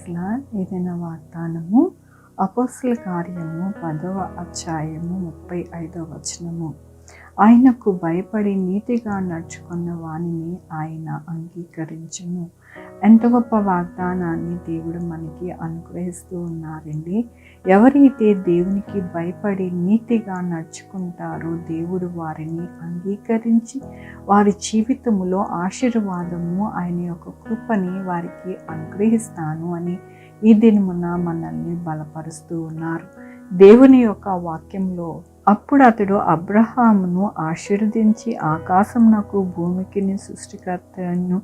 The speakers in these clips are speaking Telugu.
ప్రైజ్లా ఏదైన వాగ్దానము అపోస్తలుల కార్యము 10వ అధ్యాయము 35వ వచనము. ఆయనకు భయపడి నీతిగా నడుచుకున్న వానిని ఆయన అంగీకరించును. ఎంత గొప్ప వాగ్దానాన్ని దేవుడు మనకి అనుగ్రహిస్తూ ఉన్నారండి. ఎవరైతే దేవునికి భయపడి నీతిగా నడుచుకుంటారో దేవుడు వారిని అంగీకరించి వారి జీవితంలో ఆశీర్వాదము ఆయన యొక్క కృపని వారికి అనుగ్రహిస్తాను అని ఈ దినమున మనల్ని బలపరుస్తూ ఉన్నారు. దేవుని యొక్క వాక్యంలో అప్పుడు అతడు అబ్రహామును ఆశీర్వదించి ఆకాశమునకు భూమికిని సృష్టికర్తను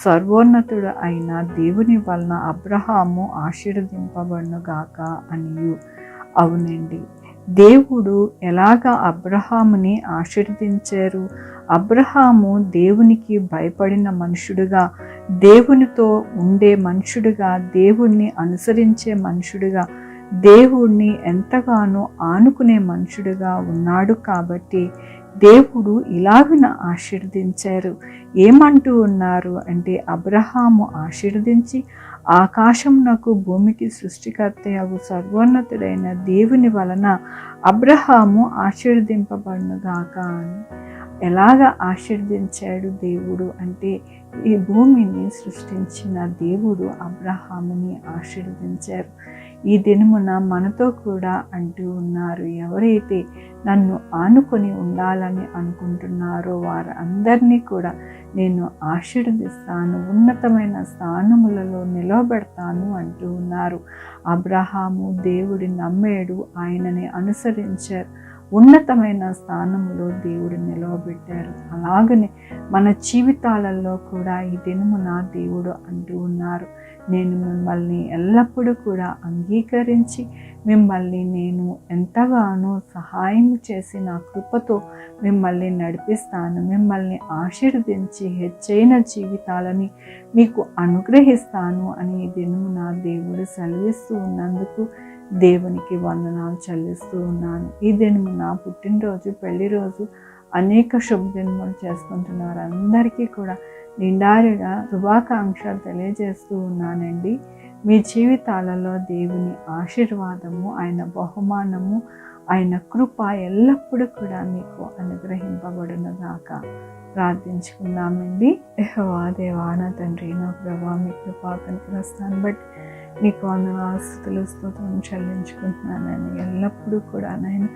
సర్వోన్నతుడు అయిన దేవుని వలన అబ్రహాము ఆశీర్వదింపబడును గాక అనియు. అవునండి, దేవుడు ఎలాగ అబ్రహాముని ఆశీర్వదించారు? అబ్రహాము దేవునికి భయపడిన మనుషుడుగా, దేవునితో ఉండే మనుషుడుగా, దేవుణ్ణి అనుసరించే మనుషుడుగా, దేవుణ్ణి ఎంతగానో ఆనుకునే మనుషుడుగా ఉన్నాడు. కాబట్టి దేవుడు ఇలాగున ఆశీర్వదించారు. ఏమంటూ ఉన్నారు అంటే, అబ్రహాము ఆశీర్వదించి ఆకాశమునకు భూమికి సృష్టికర్తయగు సర్వోన్నతుడైన దేవుని వలన అబ్రహాము ఆశీర్వదింపబడునుగాక అని. ఎలాగ ఆశీర్వదించాడు దేవుడు అంటే, ఈ భూమిని సృష్టించిన దేవుడు అబ్రహాముని ఆశీర్వదించారు. ఈ దినమున మనతో కూడా అంటూ ఉన్నారు, ఎవరైతే నన్ను ఆనుకొని ఉండాలని అనుకుంటున్నారో వారందరినీ కూడా నేను ఆశీర్వదిస్తాను, ఉన్నతమైన స్థానములలో నిలవబెడతాను అంటూ ఉన్నారు. అబ్రహాము దేవుడి నమ్మాడు, ఆయనని అనుసరించారు, ఉన్నతమైన స్థానంలో దేవుడు నిలవబెట్టారు. అలాగనే మన జీవితాలలో కూడా ఈ దినమున దేవుడు అంటూ ఉన్నారు, నేను మిమ్మల్ని ఎల్లప్పుడూ కూడా అంగీకరించి మిమ్మల్ని నేను ఎంతగానో సహాయం చేసి నా కృపతో మిమ్మల్ని నడిపిస్తాను, మిమ్మల్ని ఆశీర్వదించి హెచ్చైన జీవితాలని మీకు అనుగ్రహిస్తాను అని ఈ దినమున దేవుడు సెలవిస్తూ ఉన్నందుకు దేవునికి వందనాలు చెల్లిస్తూ ఉన్నాను. ఈ దినము నా పుట్టినరోజు, పెళ్లి రోజు, అనేక శుభదినములు చేసుకుంటున్నారు. అందరికీ కూడా నిండారుగా శుభాకాంక్షలు తెలియజేస్తూ ఉన్నానండి. మీ జీవితాలలో దేవుని ఆశీర్వాదము, ఆయన బహుమానము, ఆయన కృప ఎల్లప్పుడూ కూడా మీకు అనుగ్రహింపబడునుగాక. ప్రార్థించుకుందామండి. యెహోవా దేవా, నా తండ్రి, నా ప్రభువా, మీ కృపా కనికరిస్తాను బట్టి నీకు వందనాలు, స్తుతులు, స్తోత్రం చెల్లించుకుంటున్నానని. ఎల్లప్పుడూ కూడా నేను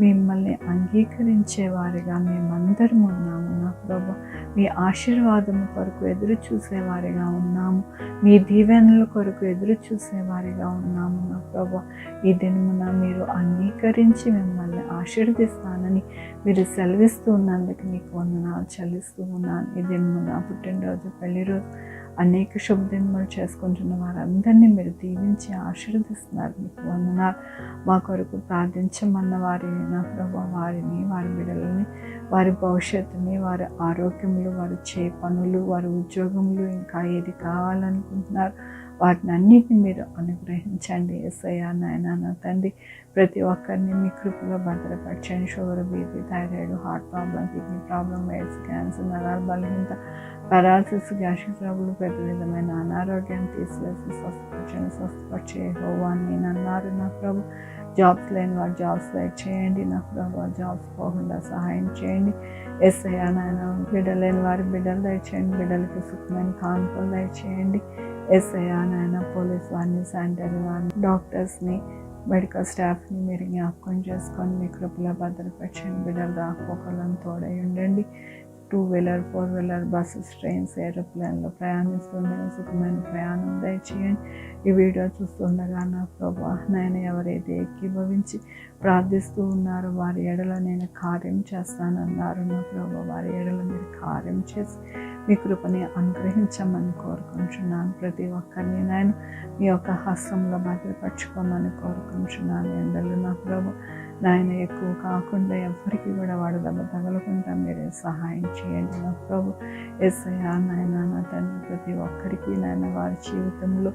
మిమ్మల్ని అంగీకరించేవారిగా మేమందరం ఉన్నాము నా ప్రభు. మీ ఆశీర్వాదము కొరకు ఎదురు చూసేవారిగా ఉన్నాము, మీ దీవెనల కొరకు ఎదురు చూసేవారిగా ఉన్నాము నా ప్రభు. ఈ దినమున మీరు అంగీకరించి మిమ్మల్ని ఆశీర్వదిస్తానని మీరు సెలవిస్తూ ఉన్నందుకు నీకు వందనాలు చెల్లిస్తూ ఉన్నాను. ఈ దినమున పుట్టినరోజు, పెళ్లి రోజు, అనేక శుభదినములు చేసుకుంటున్న వారందరినీ మీరు దీవించి ఆశీర్వదిస్తున్నారు. మీకు వందనాలు. మా కొరకు ప్రార్థించమన్న వారిని నా ప్రభు, వారిని, వారి బిడ్డలని, వారి భవిష్యత్తుని, వారి ఆరోగ్యములు, వారి పనులు, వారి ఉద్యోగములు, ఇంకా ఏది కావాలనుకుంటున్నారు వాటిని అన్నిటిని మీరు అనుగ్రహించండి. యేసయ్యా, నాయనా, నా తండ్రి, ప్రతి ఒక్కరిని మీ కృపలో భద్రపరచండి. Sugar, BP, thyroid, heart problem, kidney problem, AIDS, cancer, నరాల బలహీనత, పారాలసిస్, గ్యాస్ట్రిక్ ట్రబుల్, ప్రతి విధమైన అనారోగ్యాన్ని తీసివేసి స్వస్థపరిచే యెహోవా నేను అన్నారు నా ప్రభు. జాబ్స్ లేని వారు జాబ్స్ లైక్ చేయండి నా ప్రభు. జాబ్స్ పోకుండా సహాయం చేయండి. యేసయ్యా, నాయనా, బిడ్డలు లేని వారి బిడ్డలు దయచేయండి. బిడ్డలకి సుఖమైన కానుకలు దయచేయండి. యేసయ్యా, నాయనా, పోలీస్ వారిని, శానిటరీ వారిని, డాక్టర్స్ని, మెడికల్ స్టాఫ్ని మీరు జ్ఞాపకం చేసుకొని మీ కృపలో భద్రపరచండి. బిడ్డలు రాకపోకలను తోడై ఉండండి. 2-వీలర్, 4-వీలర్, బస్సెస్, ట్రైన్స్, ఏరోప్లేన్లో ప్రయాణిస్తుండగా సుఖమైన ప్రయాణం దయచేయండి. ఈ వీడియో చూస్తుండగా నా ప్రభా, నేను ఎవరైతే ఏకీభవించి ప్రార్థిస్తూ ఉన్నారో వారి ఎడల నేను కార్యం చేస్తానన్నారు నా ప్రభా. వారి ఎడల మీరు కార్యం చేసి మీ కృపని అనుగ్రహించమని కోరుకుంటున్నాను. ప్రతి ఒక్కరిని నేను మీ యొక్క హస్తంలో భద్రపరచుకోమని కోరుకుంటున్నాను. ఎండలు నా ప్రభు, నాయన ఎక్కువ కాకుండా ఎవరికి కూడా దెబ్బ తగలకుండా మీరే సహాయం చేయండి నా ప్రభు. యేసయ్యా, నాయన, నా తండ్రి, ప్రతి ఒక్కరికి నాయన వారి జీవితంలో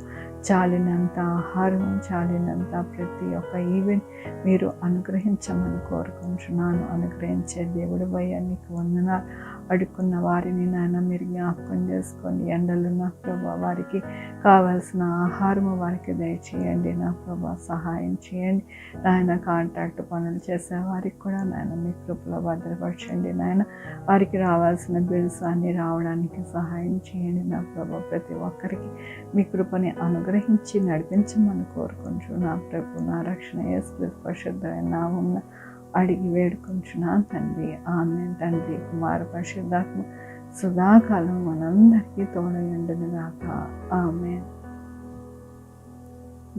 చాలినంత ఆహారం, చాలినంత ప్రతి ఒక్క ఈవెంట్ మీరు అనుగ్రహించమని కోరుకుంటున్నాను. అనుగ్రహించే దేవుడు భయ్యా నీకు వందనాలు. అడుక్కున్న వారిని నాయన మీరు జ్ఞాపకం చేసుకోండి. ఎండలు నా ప్రభా వారికి కావాల్సిన ఆహారము వారికి దయచేయండి. నా ప్రభా సహాయం చేయండి నాయన. కాంట్రాక్ట్ పనులు చేసే వారికి కూడా నాయన మీ కృపలో భద్రపరచండి నాయన. వారికి రావాల్సిన బిల్స్ అన్నీ రావడానికి సహాయం చేయండి నా ప్రభా. ప్రతి ఒక్కరికి మీ కృపని అనుగ్రహించి నడిపించమని కోరుకుంటూ నా ప్రభు నా రక్షణ యేసు పరిశుద్ధమైన నామమున అడిగి వేడుకుంటున్నాను తండ్రి. ఆమేన్. తండ్రి కుమార పరిశుద్ధాత్మ సదాకాలం మనందరికీ తోడయుండును గాక. ఆమేన్.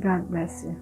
God bless you.